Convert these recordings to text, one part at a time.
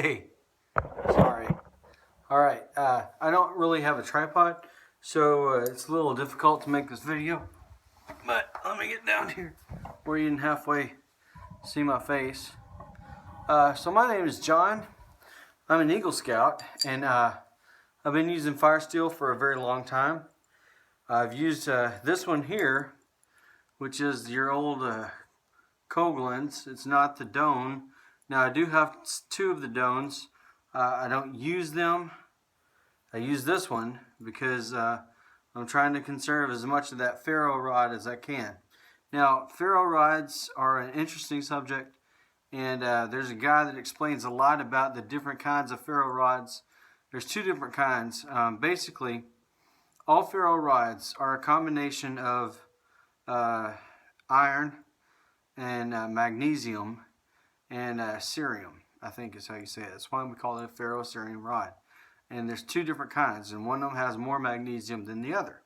Hey, sorry. Alright, I don't really have a tripod, so it's a little difficult to make this video. But let me get down here where you can halfway see my face. So my name is John. I'm an Eagle Scout, and I've been using Firesteel for a very long time. I've used this one here, which is your old Coghlan's. It's not the Doan. Now I do have two of the Doans. I don't use them. I use this one because I'm trying to conserve as much of that ferro rod as I can. Now, ferro rods are an interesting subject, and there's a guy that explains a lot about the different kinds of ferro rods. There's two different kinds. Basically, all ferro rods are a combination of iron and magnesium and cerium, I think is how you say it. That's why we call it a ferrocerium rod. And there's two different kinds, and one of them has more magnesium than the other.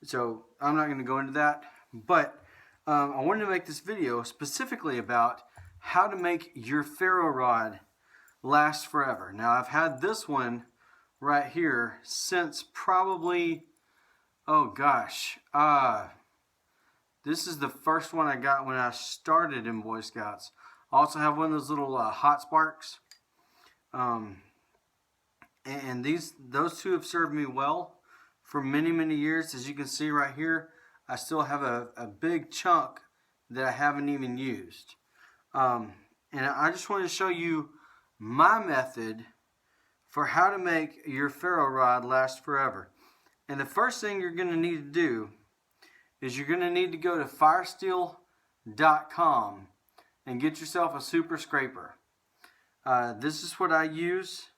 So I'm not going to go into that, but I wanted to make this video specifically about how to make your ferro rod last forever. Now I've had this one right here since probably, oh gosh, this is the first one I got when I started in Boy Scouts. I also have one of those little hot sparks. And those two have served me well for many, many years. As you can see right here, I still have a big chunk that I haven't even used. And I just want to show you my method for how to make your ferro rod last forever. And the first thing you're going to need to do is you're going to need to go to firesteel.com and get yourself a super scraper. This is what I use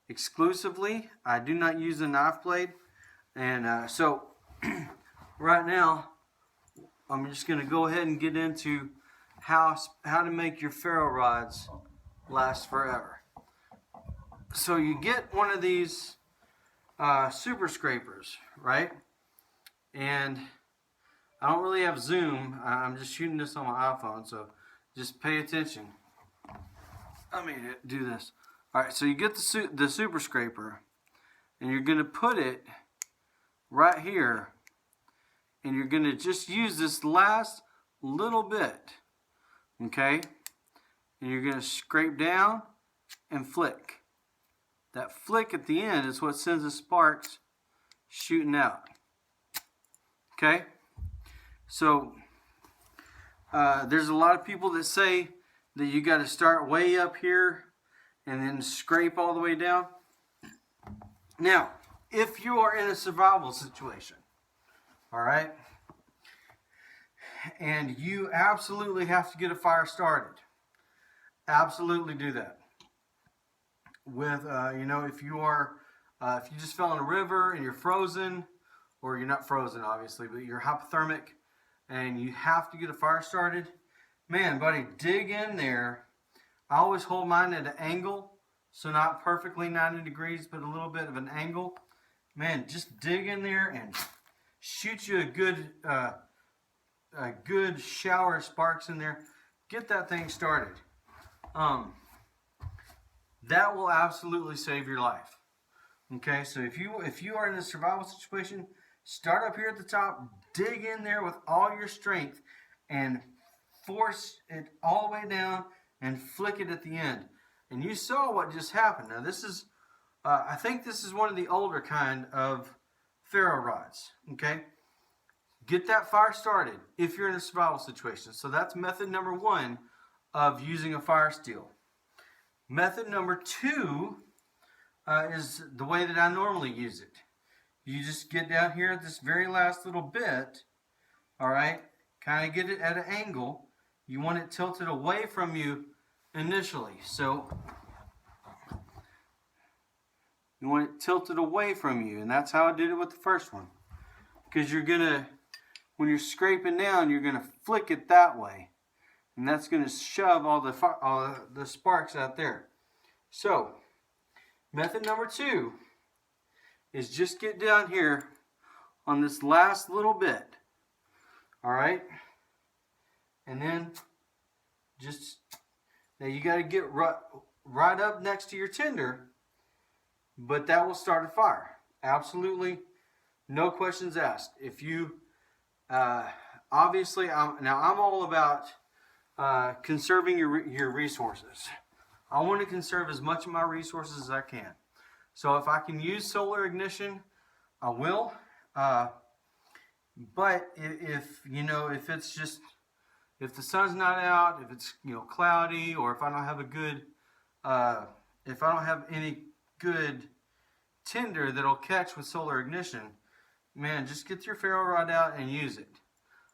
exclusively. I do not use a knife blade, and so right now I'm just going to go ahead and get into how to make your ferro rods last forever. So you get one of these super scrapers, right? And I don't really have zoom. I'm just shooting this on my iPhone, so just pay attention. Let me do this. Alright, so you get the super scraper, and you're going to put it right here, and you're going to just use this last little bit, okay? And you're going to scrape down and flick. That flick at the end is what sends the sparks shooting out, okay? So there's a lot of people that say that you got to start way up here and then scrape all the way down. Now, if you are in a survival situation, all right, and you absolutely have to get a fire started, absolutely do that. With, you know, if you just fell in a river and you're frozen, or you're not frozen obviously, but you're hypothermic and you have to get a fire started, man, buddy, dig in there. I always hold mine at an angle, so not perfectly 90 degrees, but a little bit of an angle. Man, just dig in there and shoot you a good shower of sparks in there. Get that thing started. That will absolutely save your life. Okay, so if you are in a survival situation, start up here at the top, dig in there with all your strength, and force it all the way down and flick it at the end. And you saw what just happened. Now this is, I think this is one of the older kind of ferro rods, okay? Get that fire started if you're in a survival situation. So that's method number one of using a Firesteel. Method number two is the way that I normally use it. You just get down here at this very last little bit, all right? Kind of get it at an angle. You want it tilted away from you initially. So you want it tilted away from you, and that's how I did it with the first one. Because you're gonna, when you're scraping down, you're gonna flick it that way, and that's gonna shove all the sparks out there. So method number two is just get down here on this last little bit, all right, and then just Now you got to get right up next to your tinder, but that will start a fire. Absolutely, no questions asked. If you, obviously, I'm all about conserving your resources. I want to conserve as much of my resources as I can. So if I can use solar ignition, I will. But if it's just, if the sun's not out, if it's cloudy, or if I don't have a good, if I don't have any good tinder that'll catch with solar ignition, man, just get your ferro rod out and use it.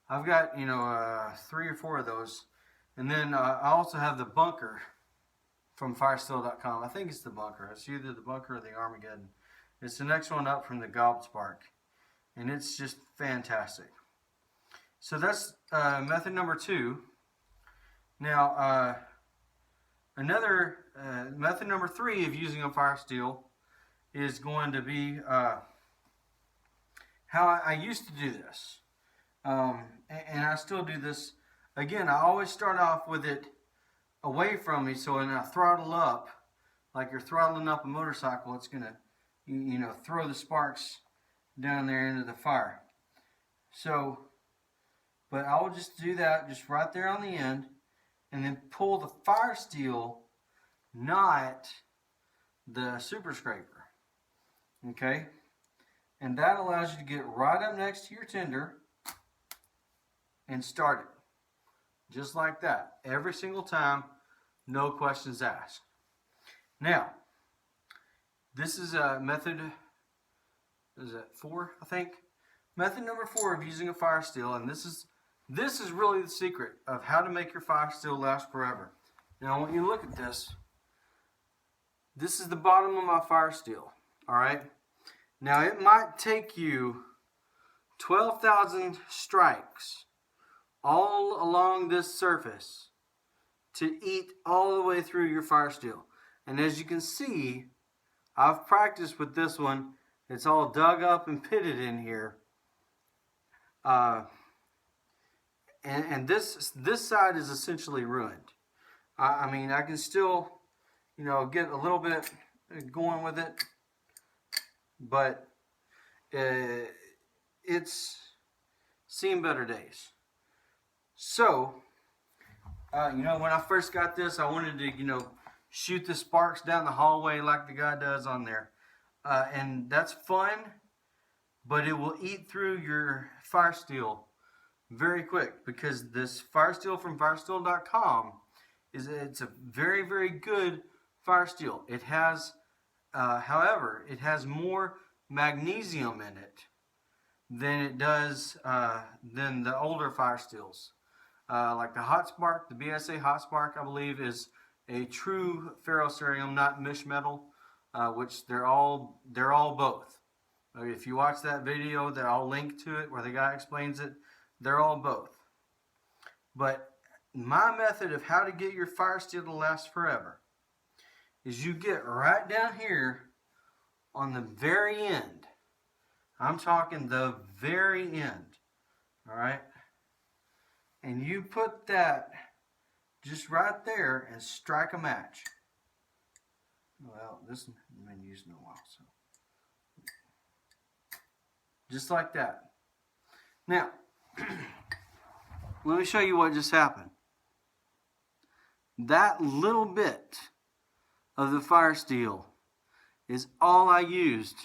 I've got 3 or 4 of those, and then I also have the bunker from Firesteel.com. I think it's the bunker. It's either the bunker or the Armageddon. It's the next one up from the Gobspark, and it's just fantastic. So that's method number 2. Now, another method number 3 of using a Firesteel is going to be how I used to do this. And I still do this. Again, I always start off with it away from me, so when I throttle up, like you're throttling up a motorcycle, it's going to, throw the sparks down there into the fire. So, but I will just do that just right there on the end, and then pull the Firesteel, not the super scraper. Okay? And that allows you to get right up next to your tinder and start it. Just like that. Every single time, no questions asked. Now, this is a method, is it 4, I think? Method number 4 of using a Firesteel, and this is really the secret of how to make your Firesteel last forever. Now, I want you to look at this. This is the bottom of my Firesteel, alright? Now, it might take you 12,000 strikes all along this surface to eat all the way through your Firesteel. And as you can see, I've practiced with this one. It's all dug up and pitted in here. And this side is essentially ruined. I mean, I can still, get a little bit going with it, but it's seen better days. So, when I first got this, I wanted to, shoot the sparks down the hallway like the guy does on there. And that's fun, but it will eat through your Firesteel very quick, because this Firesteel from Firesteel.com it's a very, very good Firesteel. It has, however, it has more magnesium in it than it does than the older Firesteels. Like the Hot Spark, the BSA Hot Spark, I believe, is a true ferrocerium, not mish metal, which they're all both. If you watch that video, that I'll link to it where the guy explains it, they're all both. But my method of how to get your Firesteel to last forever is you get right down here on the very end. I'm talking the very end. Alright? And you put that just right there and strike a match. Well, this has been used in a while, so just like that. Now, let me show you what just happened. That little bit of the Firesteel is all I used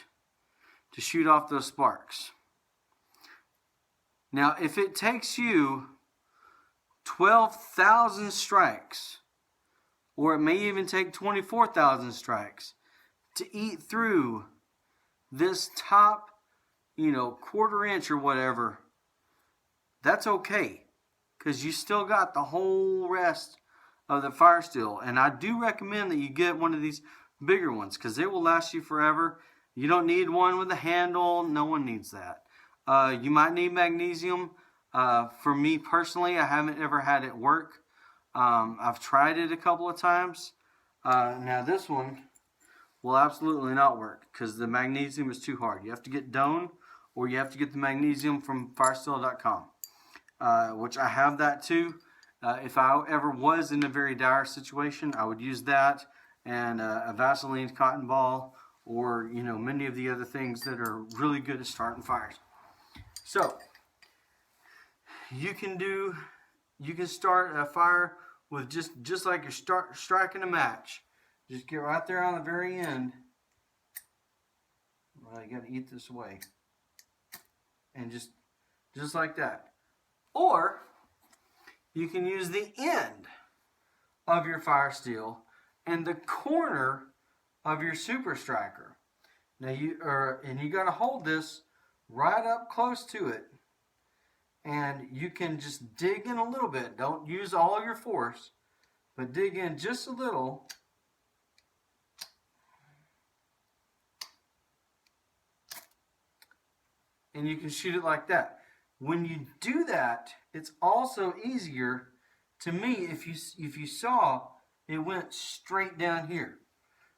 to shoot off those sparks. Now, if it takes you 12,000 strikes, or it may even take 24,000 strikes to eat through this top, 1/4 inch or whatever, that's okay, because you still got the whole rest of the Firesteel. And I do recommend that you get one of these bigger ones, because it will last you forever. You don't need one with a handle. No one needs that. You might need magnesium. For me personally, I haven't ever had it work. I've tried it a couple of times. Now this one will absolutely not work, because the magnesium is too hard. You have to get Doan, or you have to get the magnesium from Firesteel.com, which I have that too. If I ever was in a very dire situation, I would use that and a Vaseline cotton ball, or many of the other things that are really good at starting fires. So you can start a fire with just like you're striking a match. Just get right there on the very end. Well, you got to eat this away, and just like that. Or you can use the end of your Firesteel and the corner of your Super Striker. Now you got to hold this right up close to it, and you can just dig in a little bit. Don't use all of your force, but dig in just a little. And you can shoot it like that. When you do that, it's also easier to me if you saw it went straight down here.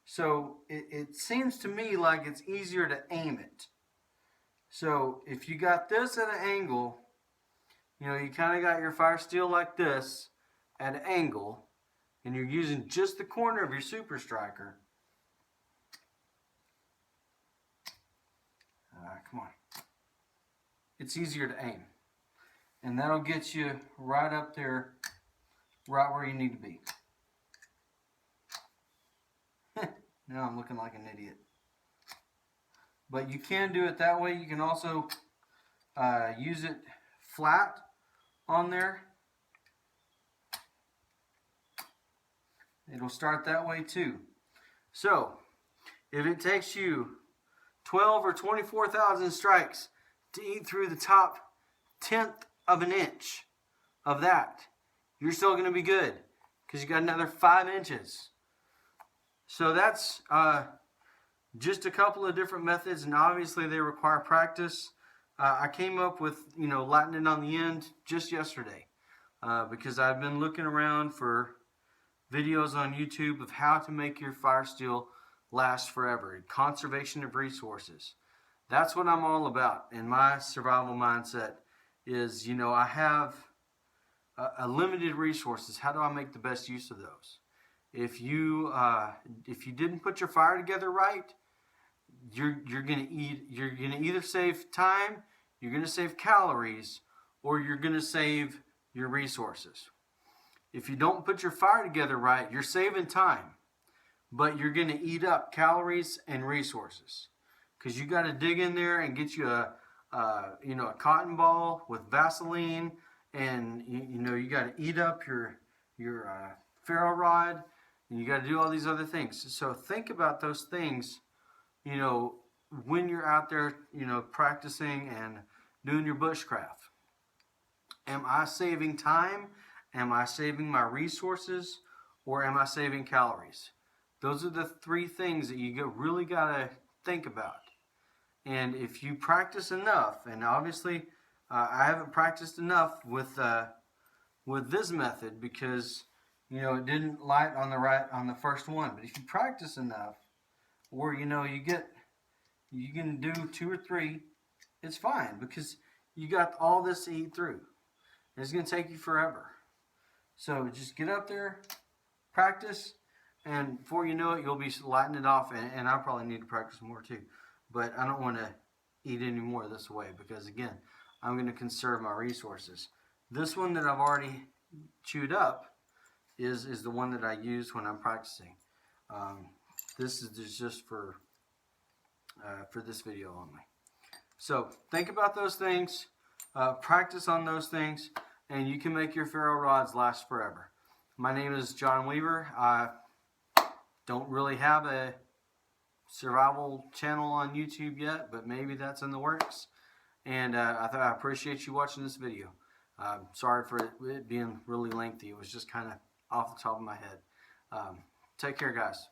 So it seems to me like it's easier to aim it. So if you got this at an angle, you kind of got your Firesteel like this at an angle, and you're using just the corner of your Super Striker. Come on. It's easier to aim. And that'll get you right up there, right where you need to be. Now I'm looking like an idiot. But you can do it that way. You can also use it flat on there. It'll start that way too. So, if it takes you 12 or 24,000 strikes to eat through the top 1/10 of an inch of that, you're still going to be good because you got another 5 inches. So that's just a couple of different methods, and obviously they require practice. I came up with lightning on the end just yesterday because I've been looking around for videos on YouTube of how to make your Firesteel last forever, conservation of resources. That's what I'm all about in my survival mindset. Is I have a limited resources. How do I make the best use of those? If you didn't put your fire together right, you're gonna either save time, you're gonna save calories, or you're gonna save your resources. If you don't put your fire together right, you're saving time, but you're gonna eat up calories and resources because you got to dig in there and get you a cotton ball with Vaseline, and you got to eat up your ferro rod, and you got to do all these other things. So think about those things, when you're out there, practicing and doing your bushcraft. Am I saving time? Am I saving my resources? Or am I saving calories? Those are the 3 things that you really got to think about. And if you practice enough, and obviously I haven't practiced enough with this method because it didn't light on the first one. But if you practice enough, or you can do 2 or 3, it's fine because you got all this to eat through. It's going to take you forever. So just get up there, practice, and before you know it, you'll be lighting it off. And I probably need to practice more too. But I don't want to eat any more this way because, again, I'm going to conserve my resources. This one that I've already chewed up is the one that I use when I'm practicing. This is just for this video only. So think about those things, practice on those things, and you can make your ferro rods last forever. My name is John Weaver. I don't really have a survival channel on YouTube yet, but maybe that's in the works. And I appreciate you watching this video. Sorry for it being really lengthy. It was just kind of off the top of my head. Take care, guys.